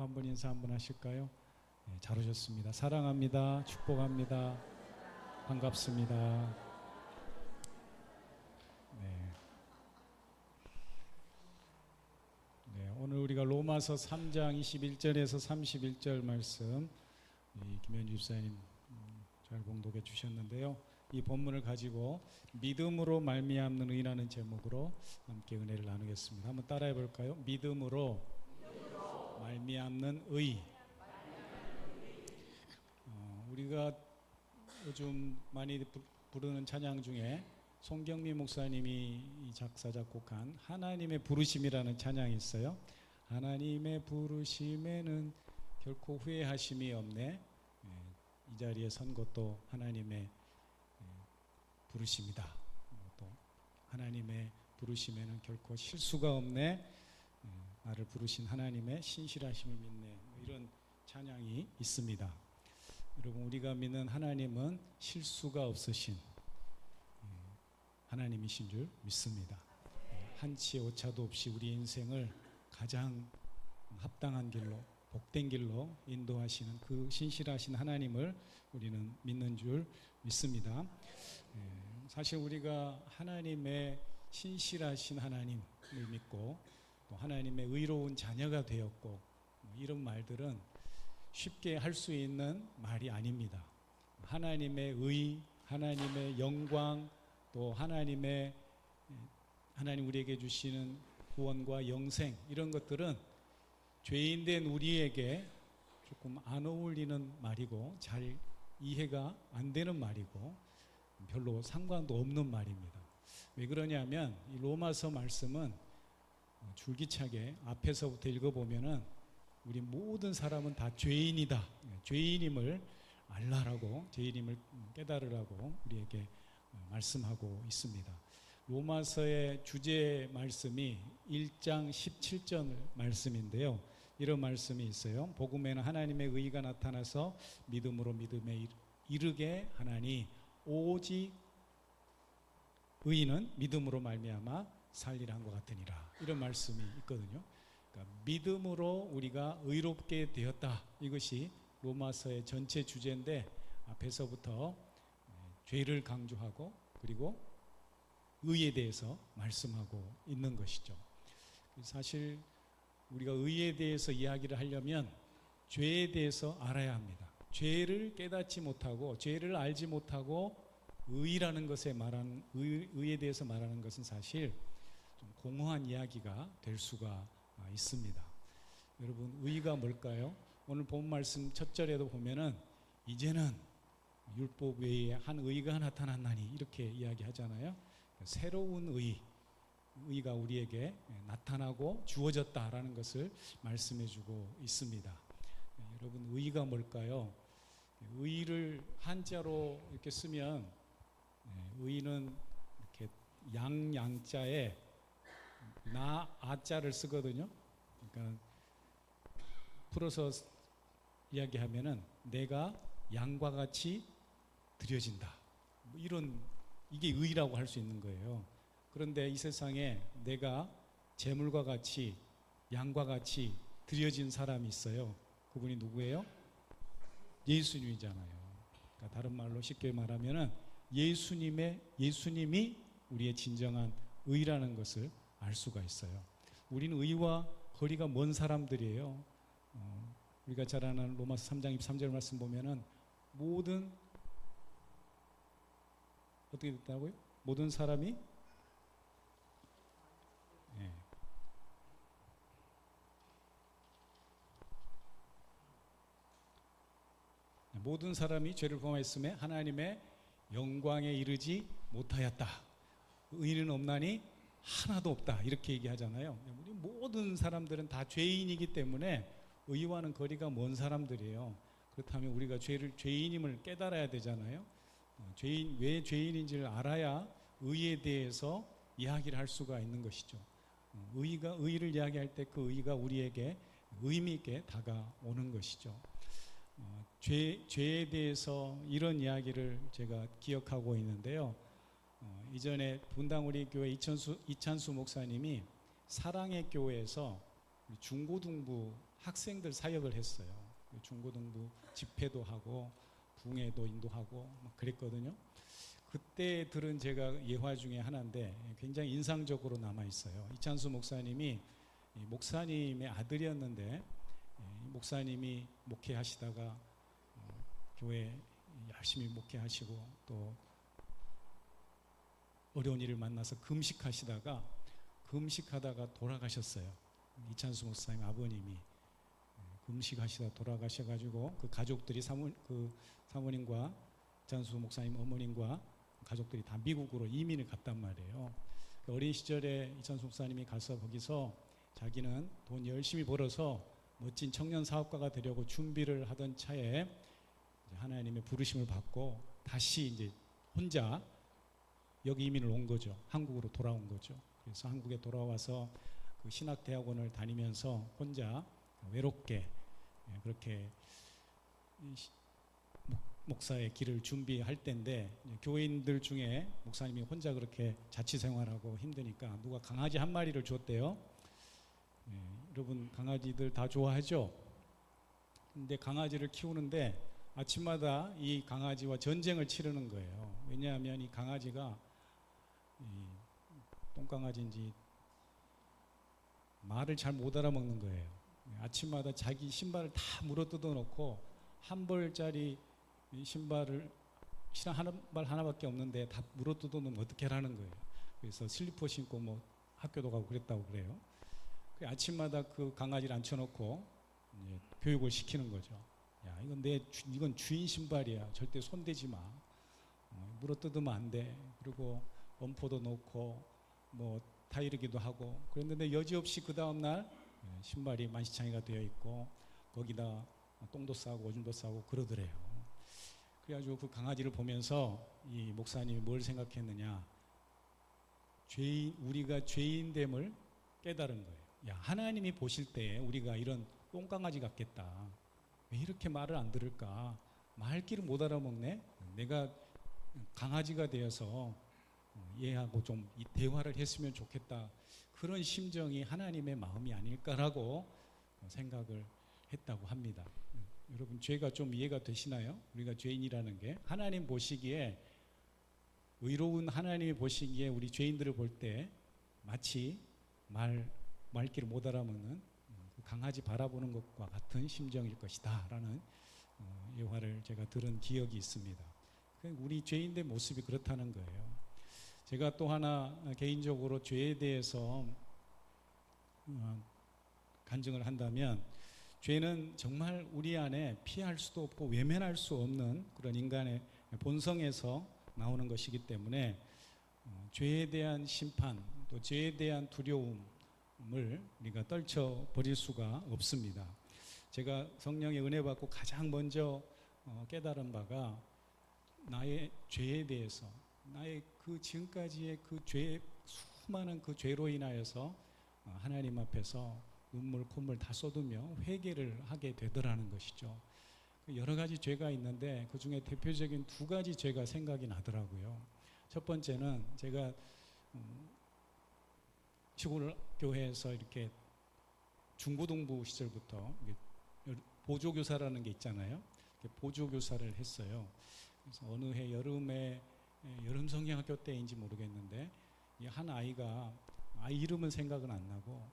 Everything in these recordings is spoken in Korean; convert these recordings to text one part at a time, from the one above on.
한번 인사 한번 하실까요? 네, 잘 오셨습니다. 사랑합니다. 축복합니다. 반갑습니다. 네. 네, 오늘 우리가 로마서 3장 21절에서 31절 말씀 김현주 집사님 잘 봉독해 주셨는데요. 이 본문을 가지고 믿음으로 말미암는 의라는 제목으로 함께 은혜를 나누겠습니다. 한번 따라해 볼까요? 믿음으로 말미암는 의. 우리가 요즘 많이 부르는 찬양 중에 송경미 목사님이 작사 작곡한 하나님의 부르심이라는 찬양이 있어요. 하나님의 부르심에는 결코 후회하심이 없네. 이 자리에 선 것도 하나님의 부르심이다. 또 하나님의 부르심에는 결코 실수가 없네. 나를 부르신 하나님의 신실하심을 믿네. 이런 찬양이 있습니다. 여러분, 우리가 믿는 하나님은 실수가 없으신 하나님이신 줄 믿습니다. 한치의 오차도 없이 우리 인생을 가장 합당한 길로, 복된 길로 인도하시는 그 신실하신 하나님을 우리는 믿는 줄 믿습니다. 사실 우리가 하나님의 신실하신 하나님을 믿고 또 하나님의 의로운 자녀가 되었고 이런 말들은 쉽게 할 수 있는 말이 아닙니다. 하나님의 의, 하나님의 영광, 또 하나님 우리에게 주시는 구원과 영생, 이런 것들은 죄인된 우리에게 조금 안 어울리는 말이고 잘 이해가 안 되는 말이고 별로 상관도 없는 말입니다. 왜 그러냐면 이 로마서 말씀은 줄기차게 앞에서부터 읽어보면은 우리 모든 사람은 다 죄인이다, 죄인임을 알라라고, 죄인임을 깨달으라고 우리에게 말씀하고 있습니다. 로마서의 주제 말씀이 1장 17절 말씀인데요. 이런 말씀이 있어요. 복음에는 하나님의 의가 나타나서 믿음으로 믿음에 이르게 하나니 오직 의인은 믿음으로 말미암아 살리라 한 것 같으니라. 이런 말씀이 있거든요. 그러니까 믿음으로 우리가 의롭게 되었다. 이것이 로마서의 전체 주제인데 앞에서부터 죄를 강조하고 그리고 의에 대해서 말씀하고 있는 것이죠. 사실 우리가 의에 대해서 이야기를 하려면 죄에 대해서 알아야 합니다. 죄를 깨닫지 못하고 죄를 알지 못하고 의라는 것에 말하는 의에 대해서 말하는 것은 사실 좀 공허한 이야기가 될 수가 있습니다. 여러분, 의가 뭘까요? 오늘 본 말씀 첫 절에도 보면은 이제는 율법 외에 한 의가 나타났나니 이렇게 이야기하잖아요. 새로운 의가 우리에게 나타나고 주어졌다라는 것을 말씀해주고 있습니다. 여러분, 의가 뭘까요? 의를 한자로 이렇게 쓰면 의는 이렇게 양자에 나 아자를 쓰거든요. 그러니까 풀어서 이야기하면은 내가 양과 같이 드려진다. 이게 의라고 할 수 있는 거예요. 그런데 이 세상에 내가 재물과 같이 양과 같이 드려진 사람이 있어요. 그분이 누구예요? 예수님이잖아요. 그러니까 다른 말로 쉽게 말하면은 예수님이 우리의 진정한 의라는 것을 알 수가 있어요. 우리는 의와 거리가 먼 사람들이에요. 우리가 잘 아는 로마서 3장 23절 말씀 보면은 어떻게 됐다고요? 모든 사람이 모든 사람이 죄를 범하였음에 하나님의 영광에 이르지 못하였다. 의인은 없나니 하나도 없다. 이렇게 얘기하잖아요. 우리 모든 사람들은 다 죄인이기 때문에 의와는 거리가 먼 사람들이에요. 그렇다면 우리가 죄인임을 깨달아야 되잖아요. 왜 죄인인지를 알아야 의에 대해서 이야기를 할 수가 있는 것이죠. 의를 이야기할 때 그 의가 우리에게 의미 있게 다가오는 것이죠. 죄에 대해서 이런 이야기를 제가 기억하고 있는데요. 이전에 분당 우리 교회 이찬수 목사님이 사랑의 교회에서 중고등부 학생들 사역을 했어요. 중고등부 집회도 하고 붕해도 인도하고 막 그랬거든요. 그때 들은 제가 예화 중에 하나인데 굉장히 인상적으로 남아 있어요. 이찬수 목사님이 목사님의 아들이었는데 목사님이 목회하시다가 교회 열심히 목회하시고 또 어려운 일을 만나서 금식하다가 돌아가셨어요. 이찬수 목사님 아버님이 금식하시다 돌아가셔가지고 그 가족들이 사모님과 이찬수 목사님 어머님과 가족들이 다 미국으로 이민을 갔단 말이에요. 어린 시절에 이찬수 목사님이 가서 거기서 자기는 돈 열심히 벌어서 멋진 청년 사업가가 되려고 준비를 하던 차에 하나님의 부르심을 받고 다시 이제 혼자 여기 이민을 온 거죠. 한국으로 돌아온 거죠. 그래서 한국에 돌아와서 그 신학대학원을 다니면서 혼자 외롭게 그렇게 목사의 길을 준비할 때인데 교인들 중에 목사님이 혼자 그렇게 자취 생활하고 힘드니까 누가 강아지 한 마리를 줬대요. 여러분 강아지들 다 좋아하죠? 근데 강아지를 키우는데 아침마다 이 강아지와 전쟁을 치르는 거예요. 왜냐하면 이 강아지가 똥강아지인지 말을 잘 못 알아먹는 거예요. 아침마다 자기 신발을 다 물어뜯어 놓고 한 벌짜리 신발을 신발 하나밖에 없는데 다 물어뜯어 놓으면 어떻게 하라는 거예요. 그래서 슬리퍼 신고 뭐 학교도 가고 그랬다고 그래요. 아침마다 그 강아지를 앉혀놓고 교육을 시키는 거죠. 야, 이건 주인 신발이야. 절대 손대지 마. 물어뜯으면 안 돼. 그리고 엄포도 놓고 뭐 타이르기도 하고 그랬는데 여지없이 그 다음날 신발이 만시창이가 되어 있고 거기다 똥도 싸고 오줌도 싸고 그러더래요. 그래가지고 그 강아지를 보면서 이 목사님이 뭘 생각했느냐, 우리가 죄인됨을 깨달은 거예요. 야, 하나님이 보실 때 우리가 이런 똥강아지 같겠다. 왜 이렇게 말을 안 들을까? 말귀를 못 알아먹네. 내가 강아지가 되어서 얘하고 좀 이 대화를 했으면 좋겠다. 그런 심정이 하나님의 마음이 아닐까라고 생각을 했다고 합니다. 여러분 죄가 좀 이해가 되시나요? 우리가 죄인이라는 게 하나님 보시기에, 의로운 하나님이 보시기에 우리 죄인들을 볼 때 마치 말귀를 못 알아먹는 강아지 바라보는 것과 같은 심정일 것이다 라는 예화를 제가 들은 기억이 있습니다. 우리 죄인의 모습이 그렇다는 거예요. 제가 또 하나 개인적으로 죄에 대해서 간증을 한다면, 죄는 정말 우리 안에 피할 수도 없고 외면할 수 없는 그런 인간의 본성에서 나오는 것이기 때문에 죄에 대한 심판, 또 죄에 대한 두려움을 우리가 떨쳐버릴 수가 없습니다. 제가 성령의 은혜 받고 가장 먼저 깨달은 바가 나의 죄에 대해서, 나의 그 지금까지의 그 죄, 수많은 그 죄로 인하여서 하나님 앞에서 눈물 콧물 다 쏟으며 회개를 하게 되더라는 것이죠. 여러 가지 죄가 있는데 그 중에 대표적인 두 가지 죄가 생각이 나더라고요. 첫 번째는 제가 시골 교회에서 이렇게 중고등부 시절부터 보조교사라는 게 있잖아요. 보조교사를 했어요. 그래서 어느 해 여름에 여름 성경학교 때인지 모르겠는데 한 아이가, 아이 이름은 생각은 안 나고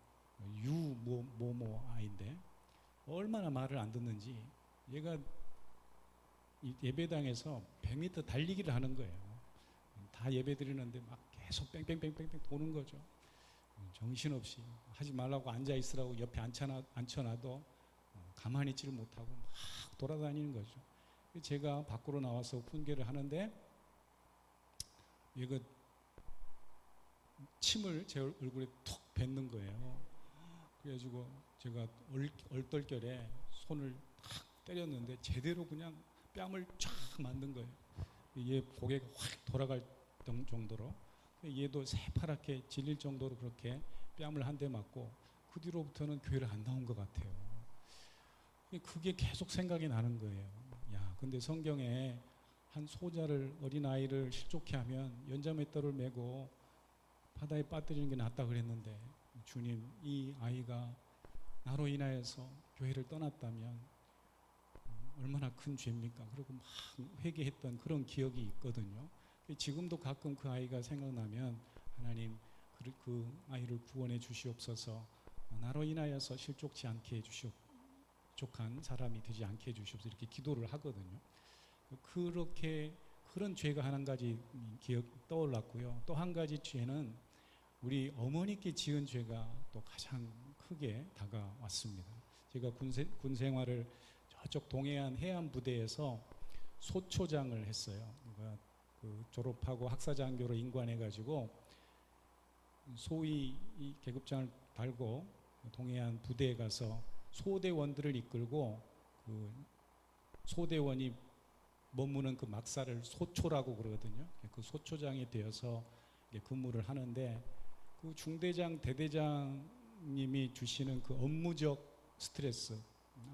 유뭐뭐 아이인데 얼마나 말을 안 듣는지 얘가 예배당에서 100m 달리기를 하는 거예요. 다 예배 드리는데 막 계속 뺑뺑뺑뺑뺑 도는 거죠. 정신없이 하지 말라고 앉아 있으라고 옆에 앉혀놔도 가만히 있지를 못하고 막 돌아다니는 거죠. 제가 밖으로 나와서 훈계를 하는데 얘가 침을 제 얼굴에 툭 뱉는 거예요. 그래가지고 제가 얼떨결에 손을 탁 때렸는데 제대로 그냥 뺨을 쫙 만든 거예요. 얘 고개가 확 돌아갈 정도로, 얘도 새파랗게 질릴 정도로 그렇게 뺨을 한 대 맞고 그 뒤로부터는 교회를 안 나온 것 같아요. 그게 계속 생각이 나는 거예요. 야, 근데 성경에 한 소자를, 어린아이를 실족해 하면 연자맷돌을 메고 바다에 빠뜨리는 게 낫다 그랬는데, 주님, 이 아이가 나로 인하여서 교회를 떠났다면 얼마나 큰 죄입니까? 그리고 막 회개했던 그런 기억이 있거든요. 지금도 가끔 그 아이가 생각나면 하나님 그 아이를 구원해 주시옵소서, 나로 인하여서 실족치 않게 해주시옵소서, 족한 사람이 되지 않게 해주시옵소서, 이렇게 기도를 하거든요. 그렇게 그런 죄가 한 가지 기억 떠올랐고요. 또 한 가지 죄는 우리 어머니께 지은 죄가 또 가장 크게 다가왔습니다. 제가 군 생활을 저쪽 동해안 해안 부대에서 소초장을 했어요. 그러니까 그 졸업하고 학사장교로 임관해가지고 소위 이 계급장을 달고 동해안 부대에 가서 소대원들을 이끌고 그 소대원이 머무는 그 막사를 소초라고 그러거든요. 그 소초장이 되어서 근무를 하는데 그 중대장 대대장님이 주시는 그 업무적 스트레스,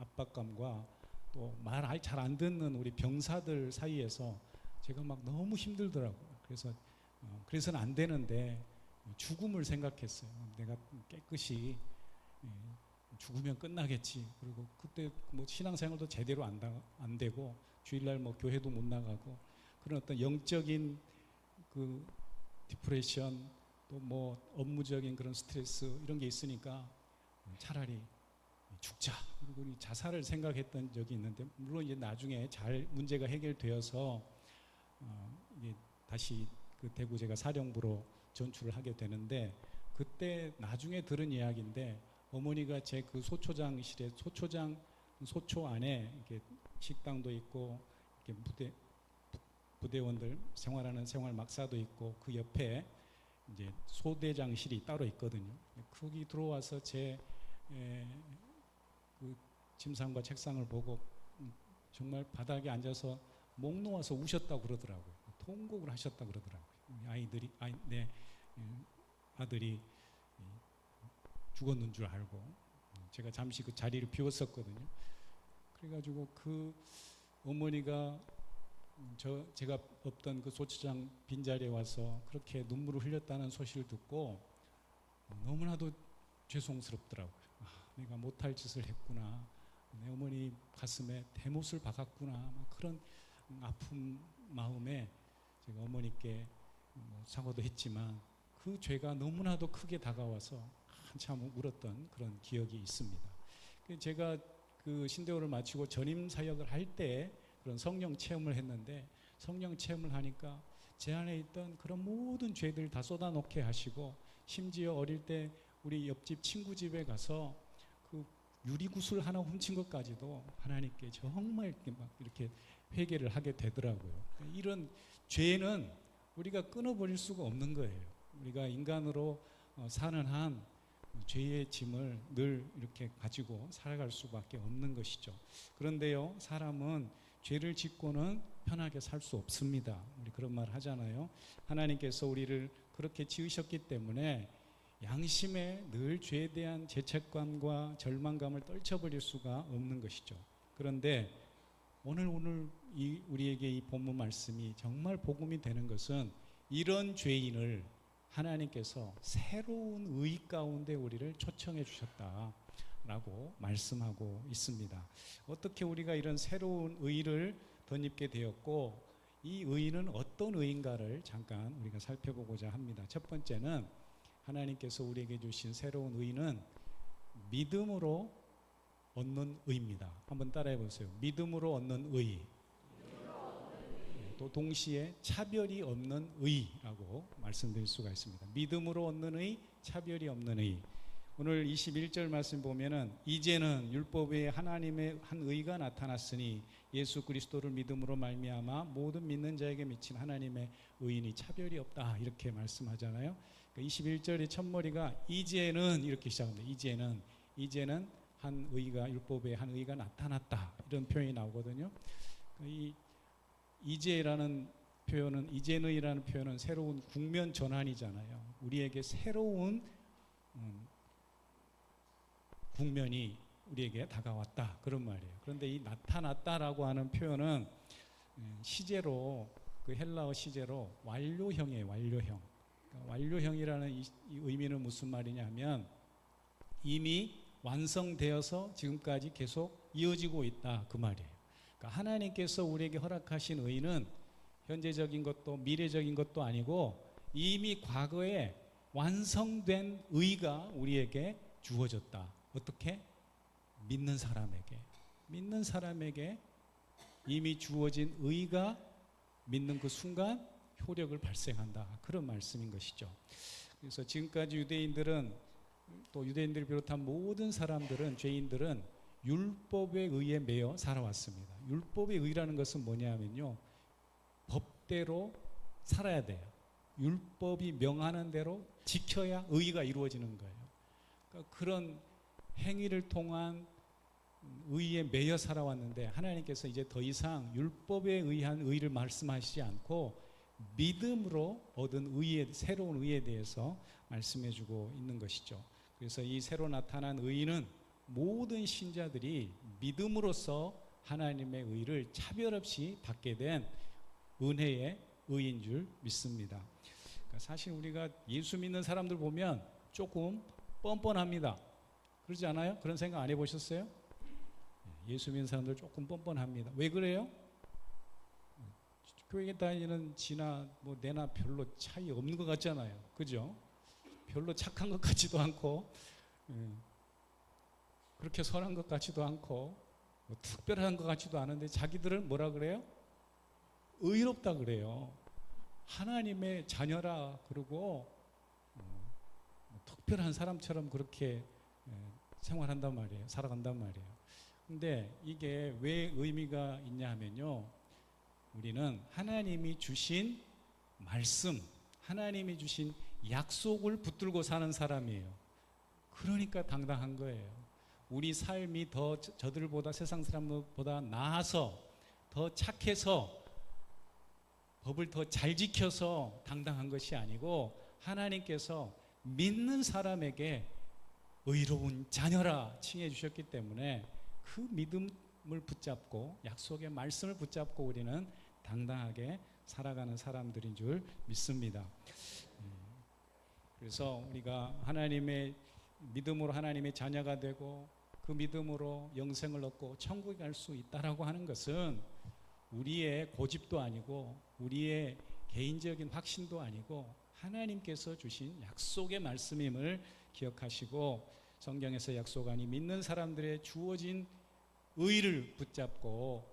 압박감과 또 말 잘 안 듣는 우리 병사들 사이에서 제가 막 너무 힘들더라고요. 그래서는 안 되는데 죽음을 생각했어요. 내가 깨끗이 죽으면 끝나겠지. 그리고 그때 뭐 신앙생활도 제대로 안 되고 주일날 뭐 교회도 못 나가고 그런 어떤 영적인 그 디프레션, 또 뭐 업무적인 그런 스트레스 이런 게 있으니까 차라리 죽자, 그리고 자살을 생각했던 적이 있는데, 물론 이제 나중에 잘 문제가 해결되어서 이게 다시 그 대구 제가 사령부로 전출을 하게 되는데, 그때 나중에 들은 이야기인데 어머니가 제 그 소초장실에 소초 안에 이렇게 식당도 있고 이렇게 부대원들 생활하는 생활 막사도 있고 그 옆에 이제 소대장실이 따로 있거든요. 거기 들어와서 제 그 침상과 책상을 보고 정말 바닥에 앉아서 목 놓아서 우셨다고 그러더라고요. 통곡을 하셨다고 그러더라고요. 내 아들이 죽었는 줄 알고 제가 잠시 그 자리를 비웠었거든요. 그래가지고 그 어머니가 제가 없던 그 소치장 빈자리에 와서 그렇게 눈물을 흘렸다는 소식을 듣고 너무나도 죄송스럽더라고요. 내가 못할 짓을 했구나, 내 어머니 가슴에 대못을 박았구나, 그런 아픈 마음에 제가 어머니께 사과도 했지만 그 죄가 너무나도 크게 다가와서 한참 울었던 그런 기억이 있습니다. 제가 그 신대호를 마치고 전임 사역을 할 때 그런 성령 체험을 했는데, 성령 체험을 하니까 제 안에 있던 그런 모든 죄들 다 쏟아놓게 하시고, 심지어 어릴 때 우리 옆집 친구 집에 가서 그 유리구슬 하나 훔친 것까지도 하나님께 정말 이렇게 회개를 하게 되더라고요. 이런 죄는 우리가 끊어버릴 수가 없는 거예요. 우리가 인간으로 사는 한 죄의 짐을 늘 이렇게 가지고 살아갈 수밖에 없는 것이죠. 그런데요, 사람은 죄를 짓고는 편하게 살 수 없습니다. 우리 그런 말 하잖아요. 하나님께서 우리를 그렇게 지으셨기 때문에 양심에 늘 죄에 대한 죄책감과 절망감을 떨쳐버릴 수가 없는 것이죠. 그런데 오늘 우리에게 이 본문 말씀이 정말 복음이 되는 것은 이런 죄인을 하나님께서 새로운 의 가운데 우리를 초청해 주셨다라고 말씀하고 있습니다. 어떻게 우리가 이런 새로운 의를 덧입게 되었고, 이 의는 어떤 의인가를 잠깐 우리가 살펴보고자 합니다. 첫 번째는 하나님께서 우리에게 주신 새로운 의는 믿음으로 얻는 의입니다. 한번 따라해 보세요. 믿음으로 얻는 의. 또 동시에 차별이 없는 의라고 말씀드릴 수가 있습니다. 믿음으로 얻는 의, 차별이 없는 의. 오늘 21절 말씀 보면은 이제는 율법에 하나님의 한 의가 나타났으니 예수 그리스도를 믿음으로 말미암아 모든 믿는 자에게 미친 하나님의 의인이 차별이 없다, 이렇게 말씀하잖아요. 21절의 첫머리가 이제는 이렇게 시작합니다. 이제는 한 의가, 율법에 한 의가 나타났다, 이런 표현이 나오거든요. 이 이제라는 표현은, 이제는이라는 표현은 새로운 국면 전환이잖아요. 우리에게 새로운 국면이 우리에게 다가왔다, 그런 말이에요. 그런데 이 나타났다라고 하는 표현은 시제로, 그 헬라어 시제로 완료형이에요. 완료형. 그러니까 완료형이라는 이 의미는 무슨 말이냐면 이미 완성되어서 지금까지 계속 이어지고 있다 그 말이에요. 그러니까 하나님께서 우리에게 허락하신 의는 현재적인 것도 미래적인 것도 아니고 이미 과거에 완성된 의가 우리에게 주어졌다. 어떻게? 믿는 사람에게 이미 주어진 의가 믿는 그 순간 효력을 발생한다. 그런 말씀인 것이죠. 그래서 지금까지 유대인들은, 또 유대인들을 비롯한 모든 사람들은, 죄인들은 율법에 의해 매여 살아왔습니다. 율법의 의라는 것은 뭐냐면요, 법대로 살아야 돼요. 율법이 명하는 대로 지켜야 의가 이루어지는 거예요. 그러니까 그런 행위를 통한 의에 매여 살아왔는데 하나님께서 이제 더 이상 율법에 의한 의를 말씀하시지 않고 믿음으로 얻은 의에, 새로운 의에 대해서 말씀해 주고 있는 것이죠. 그래서 이 새로 나타난 의는 모든 신자들이 믿음으로써 하나님의 의를 차별 없이 받게 된 은혜의 의인 줄 믿습니다. 그러니까 사실 우리가 예수 믿는 사람들 보면 조금 뻔뻔합니다. 그러지 않아요? 그런 생각 안 해보셨어요? 예수 믿는 사람들 조금 뻔뻔합니다. 왜 그래요? 교회 다니는 지나 뭐 내나 별로 차이 없는 것 같잖아요. 그죠? 별로 착한 것 같지도 않고, 그렇게 선한 것 같지도 않고, 뭐 특별한 것 같지도 않은데 자기들은 뭐라 그래요? 의롭다 그래요. 하나님의 자녀라 그러고 뭐 특별한 사람처럼 그렇게 생활한단 말이에요. 살아간단 말이에요. 근데 이게 왜 의미가 있냐 하면요, 우리는 하나님이 주신 말씀, 하나님이 주신 약속을 붙들고 사는 사람이에요. 그러니까 당당한 거예요. 우리 삶이 더 저들보다, 세상 사람보다 나아서, 더 착해서, 법을 더 잘 지켜서 당당한 것이 아니고 하나님께서 믿는 사람에게 의로운 자녀라 칭해 주셨기 때문에 그 믿음을 붙잡고, 약속의 말씀을 붙잡고 우리는 당당하게 살아가는 사람들인 줄 믿습니다. 그래서 우리가 하나님의 믿음으로 하나님의 자녀가 되고 그 믿음으로 영생을 얻고 천국에 갈 수 있다라고 하는 것은 우리의 고집도 아니고 우리의 개인적인 확신도 아니고 하나님께서 주신 약속의 말씀임을 기억하시고, 성경에서 약속하니 믿는 사람들의 주어진 의를 붙잡고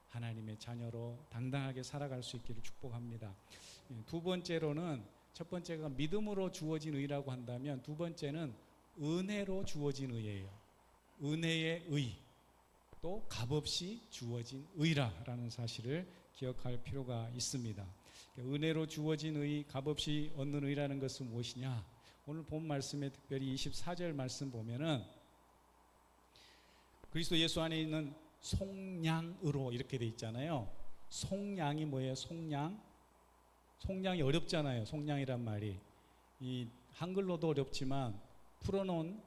하나님의 자녀로 당당하게 살아갈 수 있기를 축복합니다. 두 번째로는, 첫 번째가 믿음으로 주어진 의라고 한다면 두 번째는 은혜로 주어진 의예요. 은혜의 의, 또 값없이 주어진 의라라는 사실을 기억할 필요가 있습니다. 은혜로 주어진 의, 값없이 얻는 의라는 것은 무엇이냐? 오늘 본 말씀에 특별히 24절 말씀 보면은 그리스도 예수 안에 있는 속량으로 이렇게 돼 있잖아요. 속량이 뭐예요? 속량? 속량이 어렵잖아요. 속량이란 말이. 이 한글로도 어렵지만 풀어놓은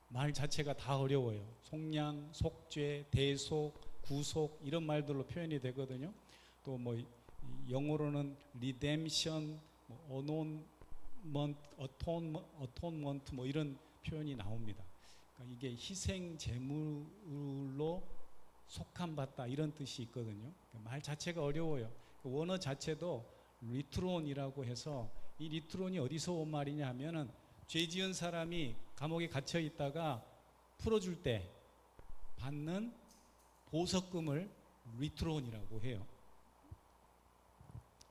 말 자체가 다 어려워요. 속량, 속죄, 대속, 구속 이런 말들로 표현이 되거든요. 또 뭐 영어로는 redemption, atonement 뭐 이런 표현이 나옵니다. 그러니까 이게 희생 제물로 속함받다 이런 뜻이 있거든요. 말 자체가 어려워요. 원어 자체도 리트론이라고 해서, 이 리트론이 어디서 온 말이냐 하면은 죄 지은 사람이 감옥에 갇혀 있다가 풀어줄 때 받는 보석금을 리트론이라고 해요.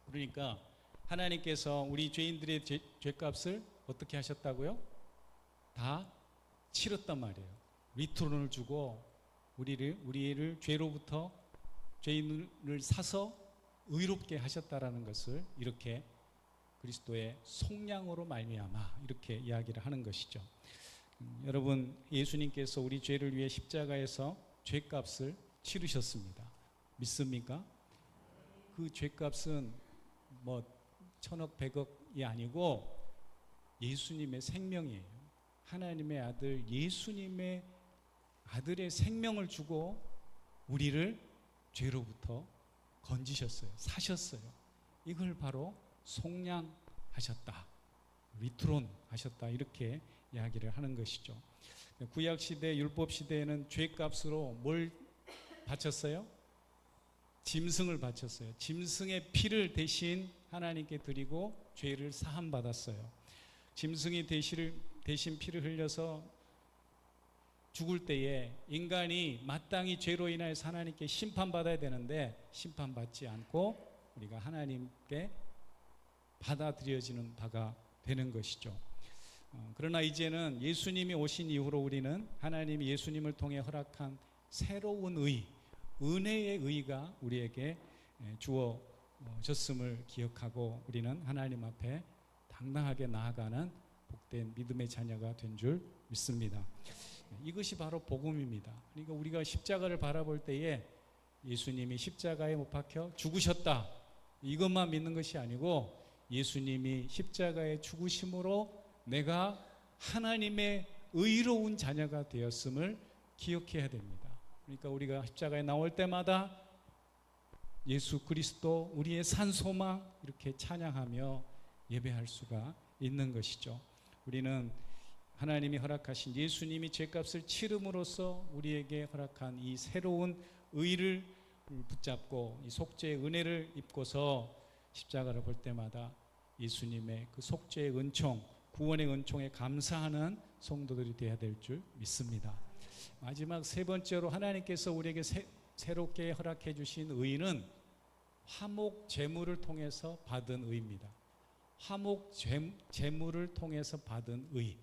그러니까 하나님께서 우리 죄인들의 죄값을 어떻게 하셨다고요? 다 치렀단 말이에요. 리트론을 주고 우리를 죄로부터, 죄인을 사서 의롭게 하셨다라는 것을 이렇게 그리스도의 속량으로 말미암아 이렇게 이야기를 하는 것이죠. 여러분, 예수님께서 우리 죄를 위해 십자가에서 죄값을 치르셨습니다. 믿습니까? 그 죄값은 뭐 천억 백억이 아니고 예수님의 생명이에요. 하나님의 아들 예수님의 아들의 생명을 주고 우리를 죄로부터 건지셨어요. 사셨어요. 이걸 바로 속량하셨다, 리트론 하셨다 이렇게 이야기를 하는 것이죠. 구약 시대, 율법 시대에는 죄값으로 뭘 바쳤어요? 짐승을 바쳤어요. 짐승의 피를 대신 하나님께 드리고 죄를 사함 받았어요. 짐승이 대신 피를 흘려서 죽을 때에 인간이 마땅히 죄로 인하여서 하나님께 심판받아야 되는데 심판받지 않고 우리가 하나님께 받아들여지는 바가 되는 것이죠. 그러나 이제는 예수님이 오신 이후로 우리는 하나님이 예수님을 통해 허락한 새로운 의, 은혜의 의가 우리에게 주어졌음을 기억하고 우리는 하나님 앞에 당당하게 나아가는 복된 믿음의 자녀가 된 줄 믿습니다. 이것이 바로 복음입니다. 그러니까 우리가 십자가를 바라볼 때에 예수님이 십자가에 못 박혀 죽으셨다, 이것만 믿는 것이 아니고 예수님이 십자가에 죽으심으로 내가 하나님의 의로운 자녀가 되었음을 기억해야 됩니다. 그러니까 우리가 십자가에 나올 때마다 예수 그리스도 우리의 산 소망 이렇게 찬양하며 예배할 수가 있는 것이죠. 우리는 하나님이 허락하신 예수님이 죄값을 치름으로써 우리에게 허락한 이 새로운 의를 붙잡고 이 속죄의 은혜를 입고서 십자가를 볼 때마다 예수님의 그 속죄의 은총, 구원의 은총에 감사하는 성도들이 되어야 될 줄 믿습니다. 마지막 세 번째로 하나님께서 우리에게 새롭게 허락해 주신 의는 화목 제물을 통해서 받은 의입니다. 화목 제물을 통해서 받은 의.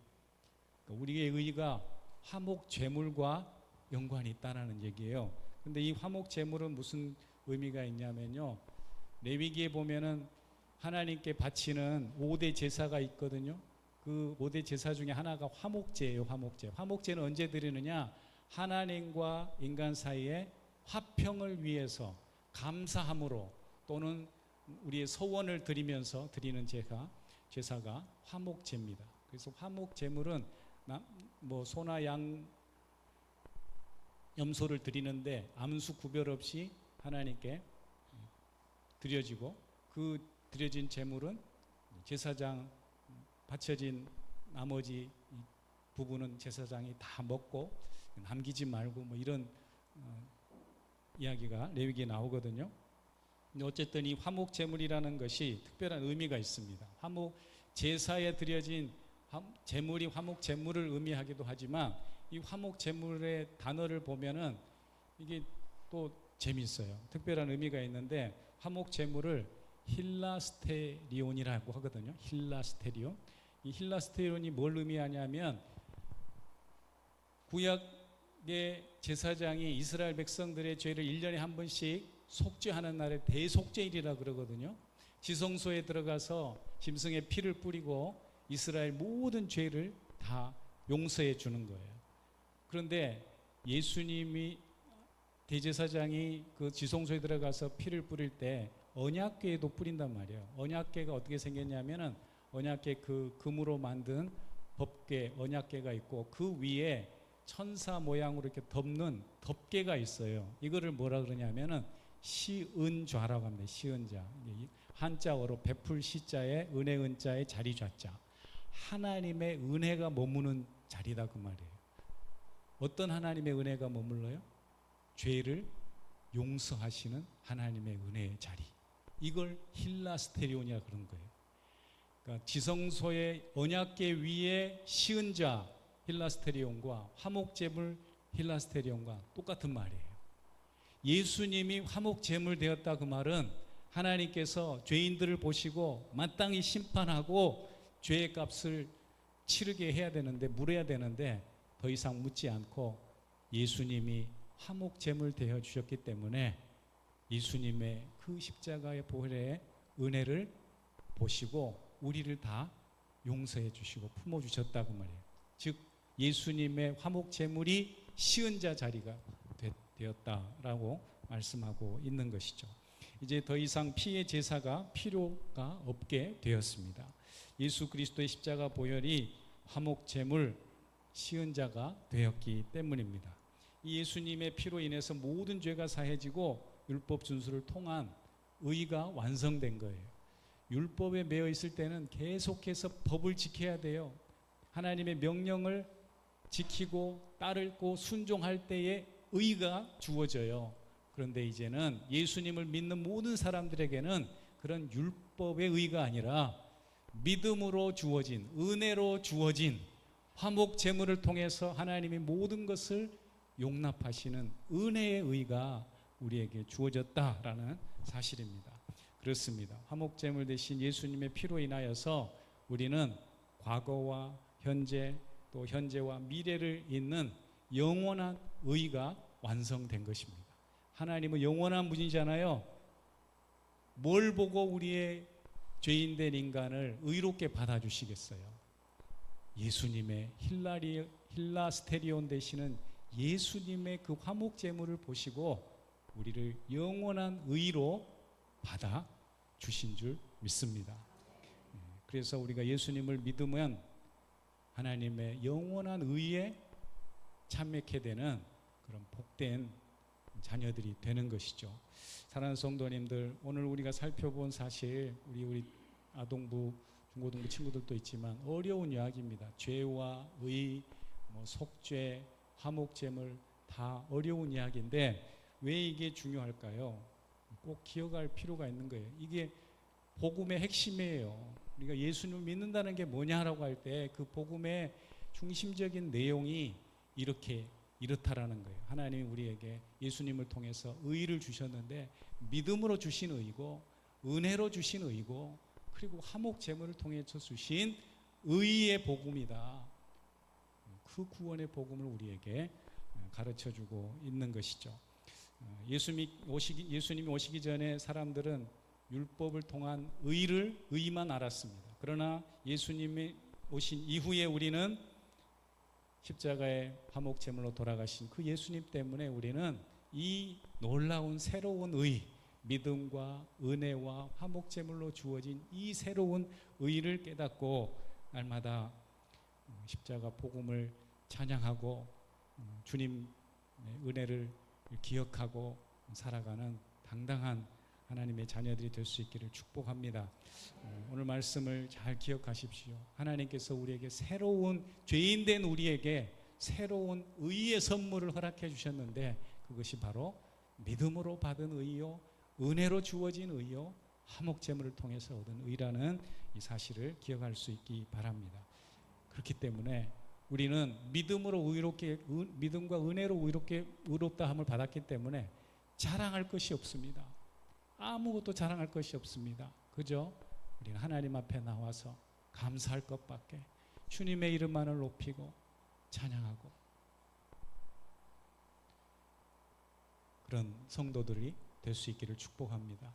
우리의 의가 화목 제물과 연관이 있다는 얘기예요. 근데 이 화목 제물은 무슨 의미가 있냐면요, 레위기에 보면은 하나님께 바치는 5대 제사가 있거든요. 그 5대 제사 중에 하나가 화목제예요. 화목제. 화목제는 언제 드리느냐? 하나님과 인간 사이에 화평을 위해서 감사함으로 또는 우리의 소원을 드리면서 드리는 제사가 화목제입니다. 그래서 화목제물은 소나 양, 염소를 드리는데 암수 구별 없이 하나님께 드려지고, 그 드려진 제물은 제사장 바쳐진 나머지 부분은 제사장이 다 먹고 남기지 말고 이런 이야기가 레위기에 나오거든요. 근데 어쨌든 이 화목 제물이라는 것이 특별한 의미가 있습니다. 화목 제사에 드려진 제물이 화목 제물을 의미하기도 하지만 이 화목 제물의 단어를 보면은 이게 또 재미있어요. 특별한 의미가 있는데 화목 제물을 힐라스테리온이라고 하거든요. 힐라스테리온. 이 힐라스테리온이 뭘 의미하냐면 구약의 제사장이 이스라엘 백성들의 죄를 1년에 한 번씩 속죄하는 날에 대속죄일이라 그러거든요. 지성소에 들어가서 짐승의 피를 뿌리고 이스라엘 모든 죄를 다 용서해 주는 거예요. 그런데 예수님이 대제사장이 그 지성소에 들어가서 피를 뿌릴 때 언약궤에도 뿌린단 말이에요. 언약궤가 어떻게 생겼냐면은 언약궤 그 금으로 만든 법궤, 언약궤가 있고 그 위에 천사 모양으로 이렇게 덮는 덮개가 있어요. 이거를 뭐라 그러냐면은 시은좌라고 합니다. 시은좌. 한자어로 베풀 시자에 은혜 은자에 자리 좌자. 하나님의 은혜가 머무는 자리다 그 말이에요. 어떤 하나님의 은혜가 머물러요? 죄를 용서하시는 하나님의 은혜의 자리. 이걸 힐라스테리온이라 그런 거예요. 그러니까 지성소의 언약궤 위에 시은자 힐라스테리온과 화목제물 힐라스테리온과 똑같은 말이에요. 예수님이 화목제물 되었다 그 말은 하나님께서 죄인들을 보시고 마땅히 심판하고 죄의 값을 치르게 해야 되는데, 물어야 되는데 더 이상 묻지 않고 예수님이 화목제물 되어 주셨기 때문에 예수님의 그 십자가의 보혈의 은혜를 보시고 우리를 다 용서해 주시고 품어 주셨다고 말이에요. 즉 예수님의 화목제물이 시은자 자리가 되었다라고 말씀하고 있는 것이죠. 이제 더 이상 피의 제사가 필요가 없게 되었습니다. 예수 그리스도의 십자가 보혈이 화목제물 시은자가 되었기 때문입니다. 이 예수님의 피로 인해서 모든 죄가 사해지고 율법 준수를 통한 의가 완성된 거예요. 율법에 매여 있을 때는 계속해서 법을 지켜야 돼요. 하나님의 명령을 지키고 따르고 순종할 때에 의가 주어져요. 그런데 이제는 예수님을 믿는 모든 사람들에게는 그런 율법의 의가 아니라 믿음으로 주어진, 은혜로 주어진 화목 제물을 통해서 하나님이 모든 것을 용납하시는 은혜의 의가 우리에게 주어졌다라는 사실입니다. 그렇습니다. 화목 제물 대신 예수님의 피로 인하여서 우리는 과거와 현재, 또 현재와 미래를 잇는 영원한 의가 완성된 것입니다. 하나님은 영원한 분이잖아요. 뭘 보고 우리의 죄인된 인간을 의롭게 받아주시겠어요? 예수님의 힐라스테리온 되시는 예수님의 그 화목 제물을 보시고 우리를 영원한 의로 받아주신 줄 믿습니다. 그래서 우리가 예수님을 믿으면 하나님의 영원한 의에 참여하게 되는 그런 복된 자녀들이 되는 것이죠. 사랑하는 성도님들, 오늘 우리가 살펴본 사실 우리 아동부, 중고등부 친구들도 있지만 어려운 이야기입니다. 죄와 의, 속죄, 화목제물 다 어려운 이야기인데 왜 이게 중요할까요? 꼭 기억할 필요가 있는 거예요. 이게 복음의 핵심이에요. 우리가 예수님을 믿는다는 게 뭐냐라고 할 때 그 복음의 중심적인 내용이 이렇다라는 거예요. 하나님이 우리에게 예수님을 통해서 의를 주셨는데 믿음으로 주신 의고 은혜로 주신 의고 그리고 화목 제물을 통해서 주신 의의 복음이다. 그 구원의 복음을 우리에게 가르쳐주고 있는 것이죠. 예수님이 오시기 전에 사람들은 율법을 통한 의만 알았습니다. 그러나 예수님이 오신 이후에 우리는 십자가의 화목 제물로 돌아가신 그 예수님 때문에 우리는 이 놀라운 새로운 의, 믿음과 은혜와 화목 제물로 주어진 이 새로운 의를 깨닫고 날마다 십자가 복음을 찬양하고 주님의 은혜를 기억하고 살아가는 당당한 하나님의 자녀들이 될 수 있기를 축복합니다. 오늘 말씀을 잘 기억하십시오. 하나님께서 우리에게 죄인된 우리에게 새로운 의의 선물을 허락해 주셨는데 그것이 바로 믿음으로 받은 의요, 은혜로 주어진 의요, 화목제물을 통해서 얻은 의라는 이 사실을 기억할 수 있기 바랍니다. 그렇기 때문에 우리는 믿음과 은혜로 의롭다함을 받았기 때문에 자랑할 것이 없습니다. 아무것도 자랑할 것이 없습니다. 그죠? 우리는 하나님 앞에 나와서 감사할 것밖에, 주님의 이름만을 높이고 찬양하고 그런 성도들이 될 수 있기를 축복합니다.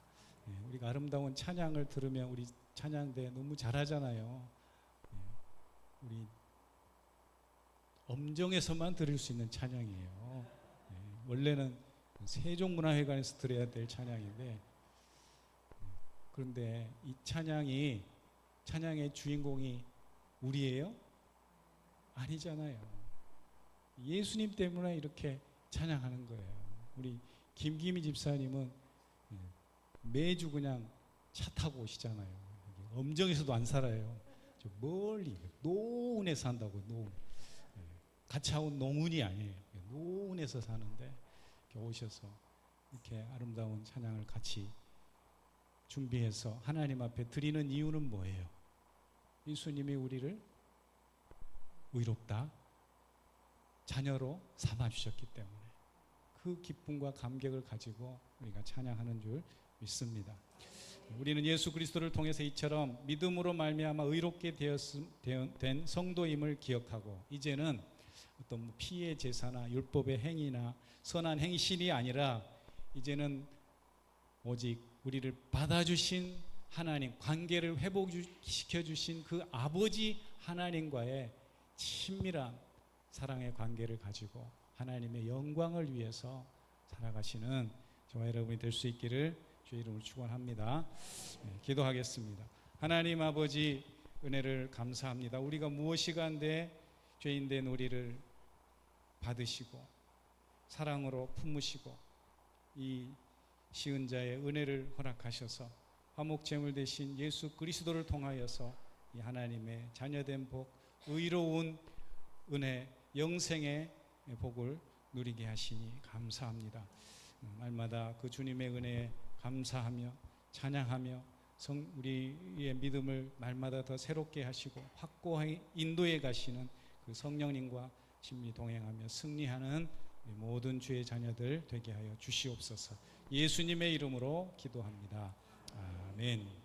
우리가 아름다운 찬양을 들으면 우리 찬양대 너무 잘하잖아요. 우리 엄정에서만 들을 수 있는 찬양이에요. 원래는 세종문화회관에서 들어야 될 찬양인데 그런데 이 찬양의 주인공이 우리예요? 아니잖아요. 예수님 때문에 이렇게 찬양하는 거예요. 우리 김기미 집사님은 매주 그냥 차 타고 오시잖아요. 엄정에서도 안 살아요. 저 멀리 노은에 산다고. 노은. 가차운 농운이 아니에요. 노은에서 사는데 이렇게 오셔서 이렇게 아름다운 찬양을 같이 준비해서 하나님 앞에 드리는 이유는 뭐예요? 예수님이 우리를 의롭다 자녀로 삼아주셨기 때문에 그 기쁨과 감격을 가지고 우리가 찬양하는 줄 믿습니다. 우리는 예수 그리스도를 통해서 이처럼 믿음으로 말미암아 의롭게 된 성도임을 기억하고 이제는 어떤 피의 제사나 율법의 행위나 선한 행실이 아니라 이제는 오직 우리를 받아주신 하나님, 관계를 회복시켜주신 그 아버지 하나님과의 친밀한 사랑의 관계를 가지고 하나님의 영광을 위해서 살아가시는 저와 여러분이 될 수 있기를 주의 이름으로 축원합니다. 기도하겠습니다. 하나님 아버지 은혜를 감사합니다. 우리가 무엇이간데 죄인된 우리를 받으시고 사랑으로 품으시고 이 시은 자의 은혜를 허락하셔서 화목제물 대신 예수 그리스도를 통하여서 이 하나님의 자녀된 복, 의로운 은혜, 영생의 복을 누리게 하시니 감사합니다. 날마다 그 주님의 은혜에 감사하며 찬양하며 우리의 믿음을 날마다 더 새롭게 하시고 확고하게 인도해 가시는 그 성령님과 친밀히 동행하며 승리하는 모든 주의 자녀들 되게 하여 주시옵소서. 예수님의 이름으로 기도합니다. 아멘.